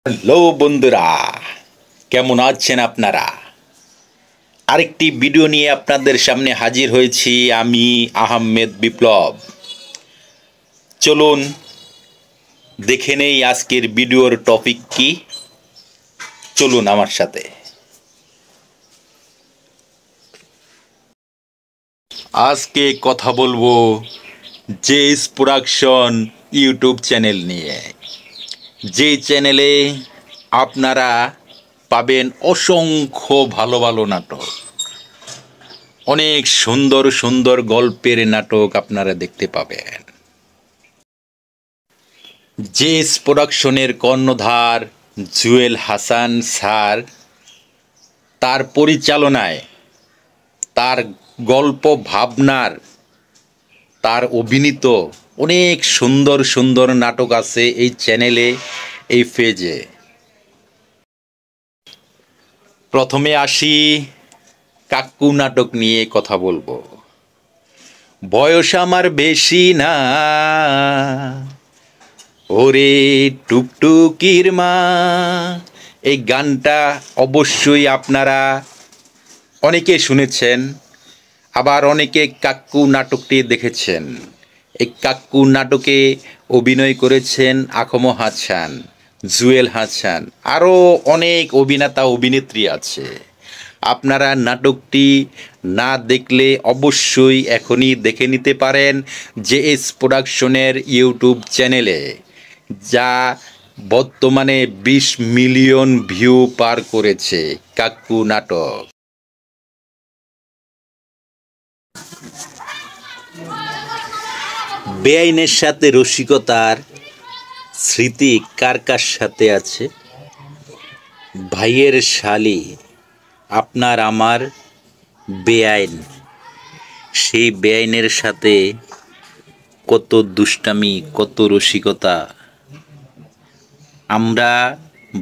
Hello বন্ধুরা, কেমন আছেন আপনারা? আরেকটি ভিডিও নিয়ে আপনাদের সামনে হাজির হয়েছি আমি আহমেদ বিপ্লব। চলুন দেখে নেই আজকের ভিডিওর টপিক কি। চলুন আমার সাথে। আজকে কথা বলবো জেএস প্রোডাকশন ইউটিউব চ্যানেল নিয়ে। যে চ্যানেলে আপনারা পাবেন অসংখ্য ভালো ভালো নাটক, অনেক সুন্দর সুন্দর গল্পের নাটক আপনারা দেখতে পাবেন। জেএস প্রোডাকশনের কর্ণধার জুয়েল হাসান স্যার, তার পরিচালনায়, তার গল্প ভাবনার, তার অভিনীত অনেক সুন্দর সুন্দর নাটক আছে এই চ্যানেলে, এই পেজে। প্রথমে আসি কাক্কু নাটক নিয়ে কথা বলবো। বয়স আমার বেশি না, ওরে টুকটুকির মা, এই গানটা অবশ্যই আপনারা অনেকে শুনেছেন, আবার অনেকে কাক্কু নাটকটি দেখেছেন। এই কাক্কু নাটকে অভিনয় করেছেন আকম হাসান, জুয়েল হাসান, আরও অনেক অভিনেতা অভিনেত্রী আছে। আপনারা নাটকটি না দেখলে অবশ্যই এখনই দেখে নিতে পারেন জেএস প্রোডাকশনের ইউটিউব চ্যানেলে, যা বর্তমানে 20 মিলিয়ন ভিউ পার করেছে কাক্কু নাটক। বেআইনের সাথে রসিকতার স্মৃতি কার কার সাথে আছে? ভাইয়ের শালি, আপনার আমার বেআইন, সেই বেআইনের সাথে কত দুষ্টামি, কত রসিকতা। আমরা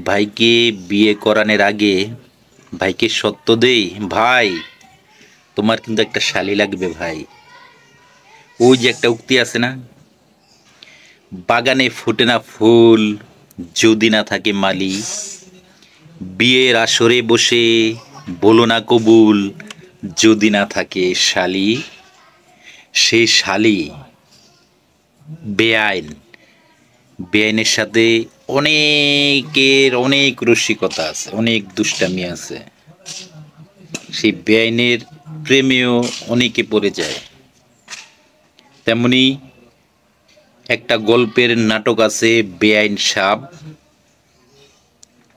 ভাইকে বিয়ে করানোর আগে ভাইকে সত্য দেই, ভাই তোমার কিন্তু একটা শালি লাগবে ভাই। ওই যে একটা উক্তি আছে না, বাগানে ফোটে না ফুল যদি না থাকে মালি, বিয়ের আসরে বসে বলো না কবুল যদি না থাকে শালি। সেই শালি বেআইন, বেআইনের সাথে অনেকের অনেক রসিকতা আছে, অনেক দুষ্টামি আছে। সেই বেআইনের প্রেমেও অনেকে পড়ে যায়। তেমনি একটা গল্পের নাটক আছে বেআইন সাব।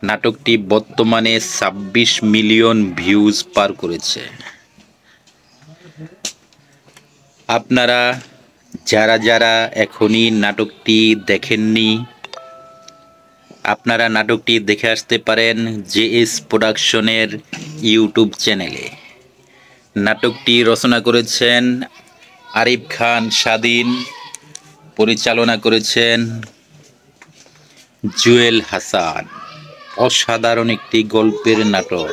নাটকটি বর্তমানে 26 মিলিয়ন ভিউজ পার করেছে। আপনারা যারা যারা এখনই নাটকটি দেখেননি, আপনারা নাটকটি দেখে আসতে পারেন জেএস প্রোডাকশনের ইউটিউব চ্যানেলে। নাটকটি রচনা করেছেন আরিফ খান স্বাধীন, পরিচালনা করেছেন জুয়েল হাসান। অসাধারণ একটি গল্পের নাটক।